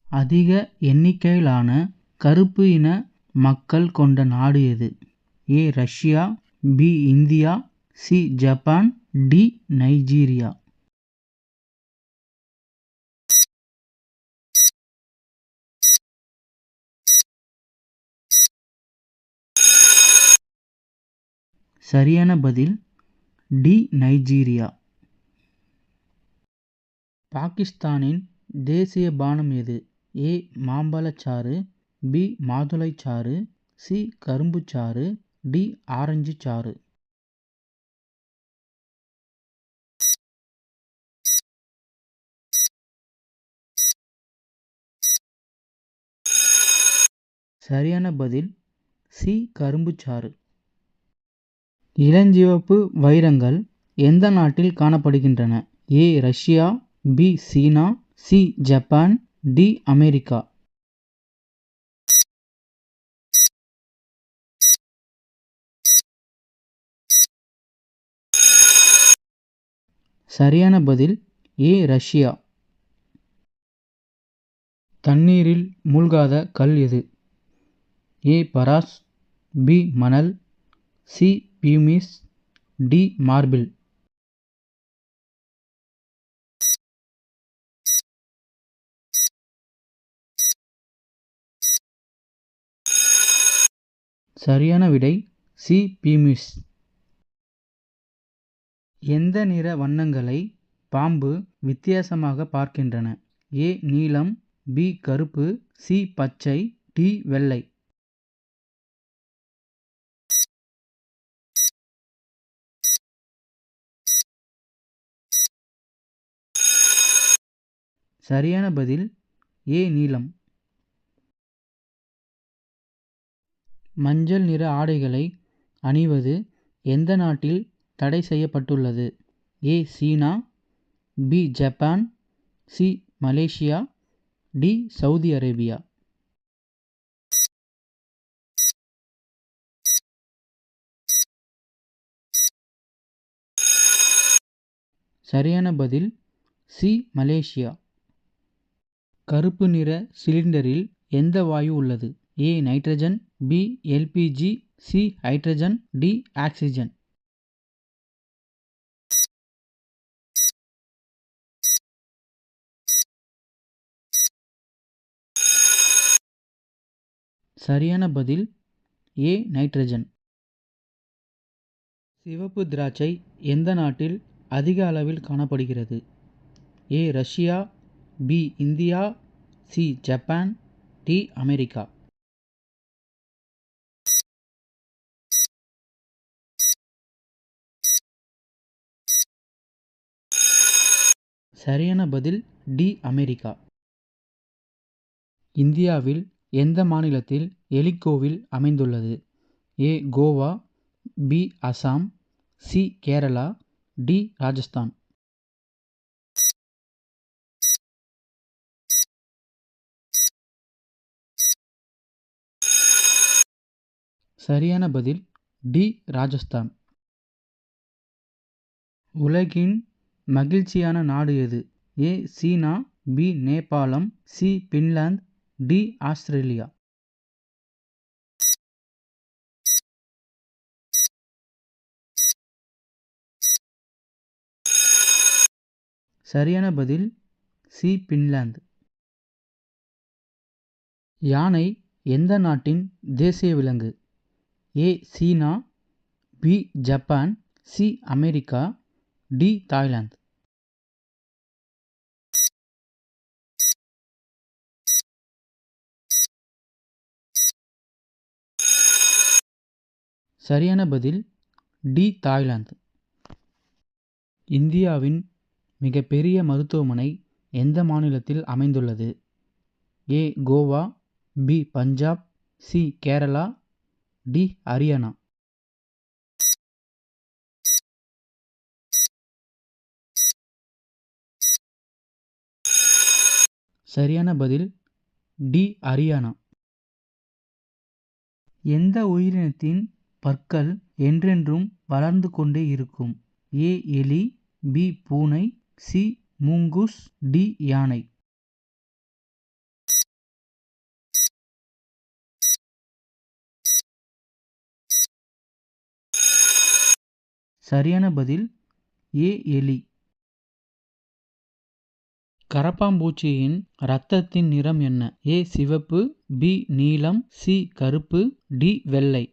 அதிக எண்ணிக்கையிலான கருப்பு இன மக்கள் கொண்ட நாடு எது? A Russia, B India, C Japan, D Nigeria. சரியான பதில் டி நைஜீரியா. பாகிஸ்தானின் தேசிய பானம் எது? ஏ மாம்பழச்சாறு, பி மாதுளைச்சாறு, சி கரும்புச்சாறு, டி ஆரஞ்சு சாறு. சரியான பதில் சி கரும்புச்சாறு. இளஞ்சிவப்பு வைரங்கள் எந்த நாட்டில் காணப்படுகின்றன? A Russia, B China, C Japan, D America. சரியான பதில் ஏ ரஷ்யா. தண்ணீரில் மூழ்காத கல் எது? ஏ பராஸ், பி மணல், சி பியூமிஸ், டி மார்பிள். சரியான விடை சி பியூமிஸ். எந்த நிற வண்ணங்களை பாம்பு வித்தியாசமாக பார்க்கின்றன? ஏ நீலம், பி கருப்பு, சி பச்சை, டி வெள்ளை. சரியான பதில் ஏ நீலம். மஞ்சள் நிற ஆடைகளை அணிவது எந்த நாட்டில் தடை செய்யப்பட்டுள்ளது? A China, B Japan, C Malaysia, D Saudi Arabia. சரியான பதில் சி மலேசியா. கருப்பு நிற சிலிண்டரில் எந்த வாயு உள்ளது? A nitrogen, B LPG, C hydrogen, D oxygen. சரியான பதில் ஏ நைட்ரஜன். சிவப்பு திராட்சை எந்த நாட்டில் அதிக அளவில் காணப்படுகிறது? A Russia, B India, C Japan, D America. சரியான பதில் டி அமெரிக்கா. இந்தியாவில் எந்த மாநிலத்தில் எலிக்கோவில் அமைந்துள்ளது? A Goa, B Assam, C Kerala, D Rajasthan. சரியான பதில் டி ராஜஸ்தான். உலகின் மகிழ்ச்சியான நாடு எது? A China, B Nepal, C Finland, D Australia. சரியான பதில் சி பின்லாந்து. யானை எந்த நாட்டின் தேசிய விலங்கு? A China, B Japan, C America, D Thailand. சரியான பதில் டி தாய்லாந்து. இந்தியாவின் மிகப்பெரிய மருத்துவமனை எந்த மாநிலத்தில் அமைந்துள்ளது? A Goa, B Punjab, C Kerala, D Haryana. சரியான பதில் டி ஹரியானா. எந்த உயிரினத்தின் பற்கள் என்றென்றும் வளர்ந்து கொண்டே இருக்கும்? ஏ எலி, பி பூனை, சி மூங்கூஸ், டி யானை. சரியான பதில் ஏ எலி. கரப்பாம்பூச்சியின் இரத்தத்தின் நிறம் என்ன? ஏ சிவப்பு, பி நீலம், சி கருப்பு, டி வெள்ளை.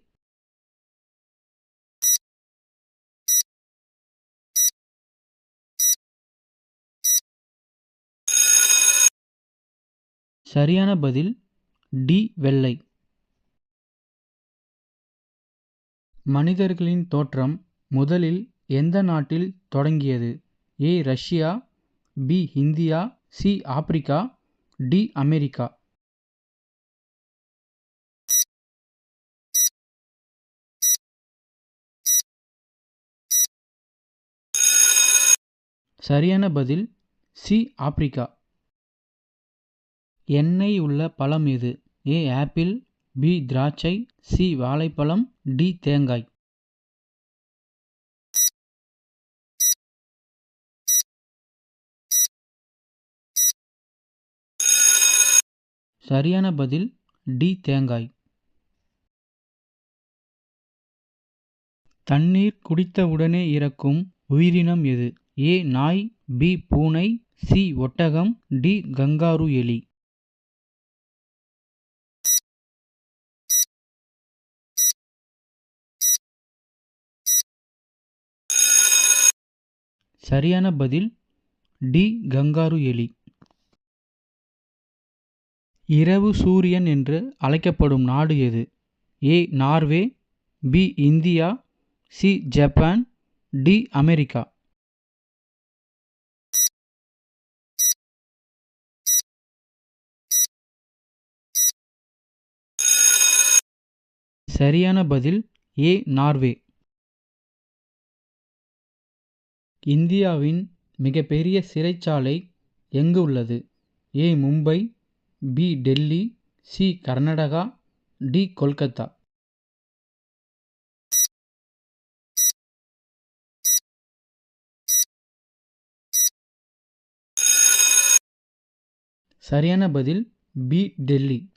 சரியான பதில் டி வெள்ளை. மனிதர்களின் தோற்றம் முதலில் எந்த நாட்டில் தொடங்கியது? A Russia, B India, C Africa, D America. சரியான பதில் சி ஆப்பிரிக்கா. எண்ணெய் உள்ள பழம் எது? ஏ ஆப்பிள், பி திராட்சை, சி வாழைப்பழம், டி தேங்காய். சரியான பதில் டி தேங்காய். தண்ணீர் குடித்தவுடனே இறக்கும் உயிரினம் எது? ஏ நாய், பி பூனை, சி ஒட்டகம், டி கங்காரு எலி. சரியான பதில் டி கங்காரு எலி. இரவு சூரியன் என்று அழைக்கப்படும் நாடு எது? A Norway, B India, C Japan, D America. சரியான பதில் ஏ நார்வே. இந்தியாவின் மிகப்பெரிய சிறைச்சாலை எங்கு உள்ளது? A Mumbai, B Delhi, C Karnataka, D Kolkata. சரியான பதில் பி டெல்லி.